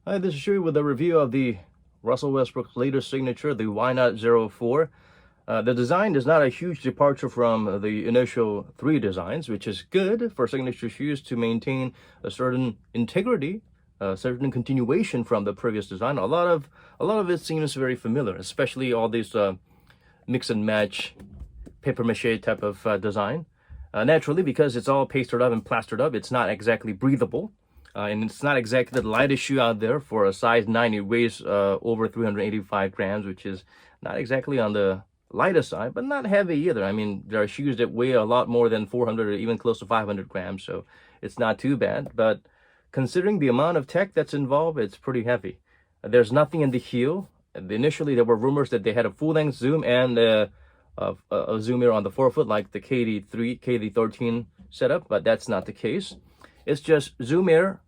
Hi, this is Shui with a review of the Russell Westbrook's latest signature, the Why Not 04. The design is not a huge departure from the initial three designs, which is good for signature shoes to maintain a certain integrity, a certain continuation from the previous design. A lot of it seems very familiar, especially all these mix and match paper mache type of design. Naturally, because it's all pasted up and plastered up, it's not exactly breathable. And it's not exactly the lightest shoe out there. For a size 9, it weighs over 385 grams, which is not exactly on the lighter side, but not heavy either. I mean, there are shoes that weigh a lot more than 400 or even close to 500 grams, so it's not too bad. But considering the amount of tech that's involved, it's pretty heavy. There's nothing in the heel. Initially, there were rumors that they had a full-length zoom and a zoom here on the forefoot, like the KD3, KD13 setup, but that's not the case. It's just zoom air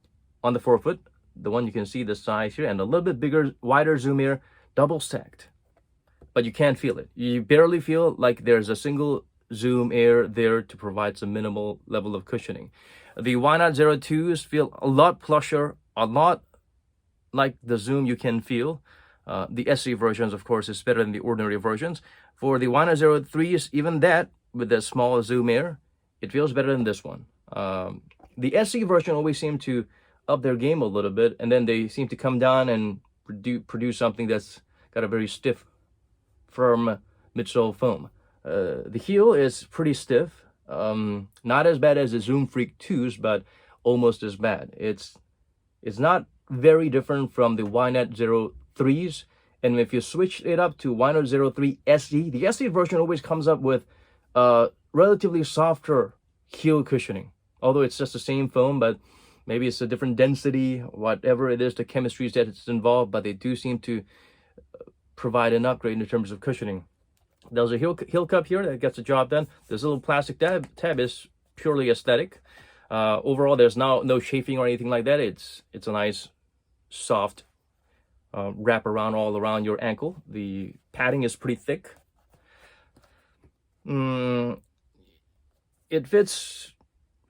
on the forefoot, the one you can see the size here, and a little bit bigger, wider zoom air, double stacked. But you can't feel it. You barely feel like there's a single zoom air there to provide some minimal level of cushioning. The Why Not 02s feel a lot plusher, a lot like the zoom you can feel. The SE versions, of course, is better than the ordinary versions. For the Why Not 03s, even that, with the small zoom air, it feels better than this one. The SE version always seemed to up their game a little bit, and then they seem to come down and produce something that's got a very stiff, firm midsole foam. The heel is pretty stiff, not as bad as the Zoom Freak 2s, but almost as bad. It's not very different from the Why Not 03s, and if you switch it up to Why Not 03 SE, the SE version always comes up with relatively softer heel cushioning. Although it's just the same foam, but maybe it's a different density, whatever it is, the chemistries that it's involved, but they do seem to provide an upgrade in terms of cushioning. There's a heel cup here that gets the job done. This little plastic tab is purely aesthetic. Overall, there's no chafing or anything like that. It's a nice, soft wrap around all around your ankle. The padding is pretty thick. It fits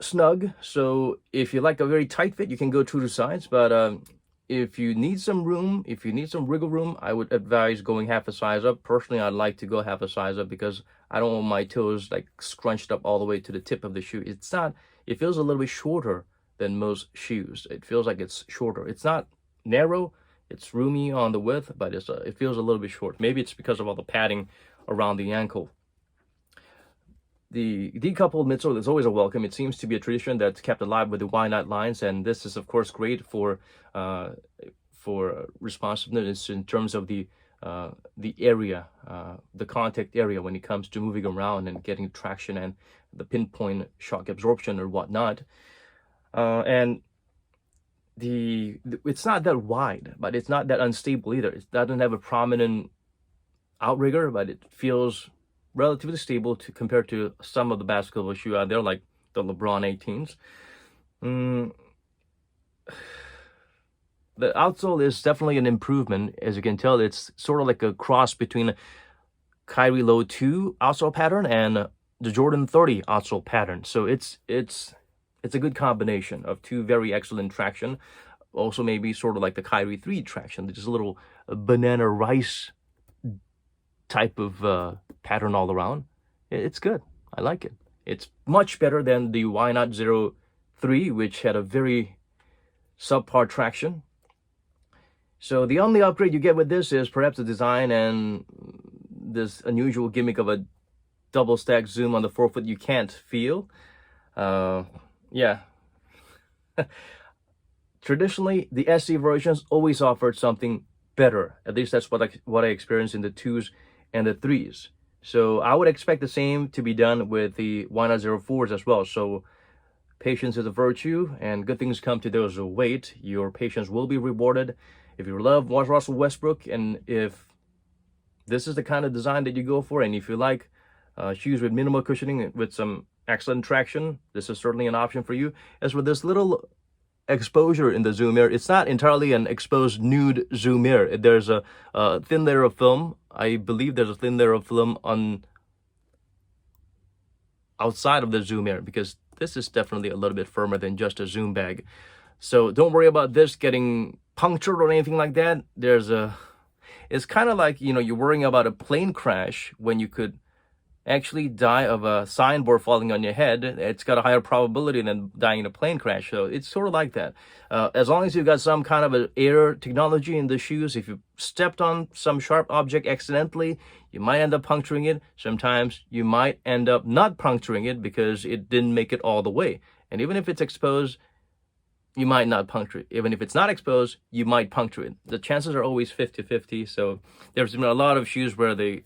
snug, so if you like a very tight fit, you can go to the sides, but if you need some room, if you need some wiggle room, I would advise going half a size up. Personally, I'd like to go half a size up because I don't want my toes like scrunched up all the way to the tip of the shoe. It feels a little bit shorter than most shoes. It feels like it's shorter. It's not narrow, it's roomy on the width, but it feels a little bit short. Maybe it's because of all the padding around the ankle. The decoupled midsole is always a welcome. It seems to be a tradition that's kept alive with the Why Not lines, and this is of course great for responsiveness in terms of the area, the contact area when it comes to moving around and getting traction and the pinpoint shock absorption or whatnot. And it's not that wide, but it's not that unstable either. It doesn't have a prominent outrigger, but it feels relatively stable compared to some of the basketball shoe out there, like the LeBron 18s. The outsole is definitely an improvement. As you can tell, it's sort of like a cross between Kyrie Low 2 outsole pattern and the Jordan 30 outsole pattern. So it's a good combination of two very excellent traction. Also maybe sort of like the Kyrie 3 traction, just a little banana rice type of pattern all around. It's good. I like it. It's much better than the Why Not 03, which had a very subpar traction. So the only upgrade you get with this is perhaps the design and this unusual gimmick of a double stack zoom on the forefoot you can't feel. Yeah. Traditionally, the SE versions always offered something better. At least that's what I experienced in the 2s and the 3s. So I would expect the same to be done with the Why Not 04s as well. So patience is a virtue, and good things come to those who wait. Your patience will be rewarded. If you love Russell Westbrook, and if this is the kind of design that you go for, and if you like shoes with minimal cushioning with some excellent traction, this is certainly an option for you. As for this little exposure in the zoom air, it's not entirely an exposed nude zoom air. There's a thin layer of film. I believe there's a thin layer of film on outside of the zoom air, because this is definitely a little bit firmer than just a zoom bag. So don't worry about this getting punctured or anything like that. It's kind of like, you're worrying about a plane crash when you could actually die of a signboard falling on your head. It's got a higher probability than dying in a plane crash. So it's sort of like that. As long as you've got some kind of an air technology in the shoes, if you stepped on some sharp object accidentally, you might end up puncturing it. Sometimes you might end up not puncturing it because it didn't make it all the way. And even if it's exposed, you might not puncture it. Even if it's not exposed, you might puncture it. The chances are always 50-50. So there's been a lot of shoes where the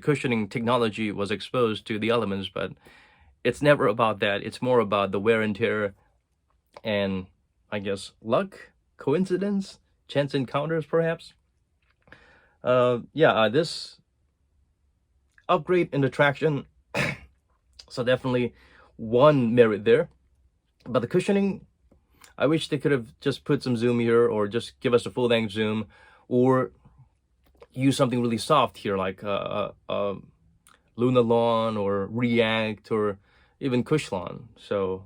cushioning technology was exposed to the elements, but it's never about that. It's more about the wear and tear and, I guess, luck, coincidence, chance encounters, perhaps. This upgrade in the traction, so definitely one merit there. But the cushioning, I wish they could have just put some zoom here, or just give us a full length zoom, or use something really soft here, like Lunalon or React or even Cushlon. So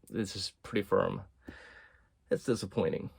this is pretty firm. It's disappointing.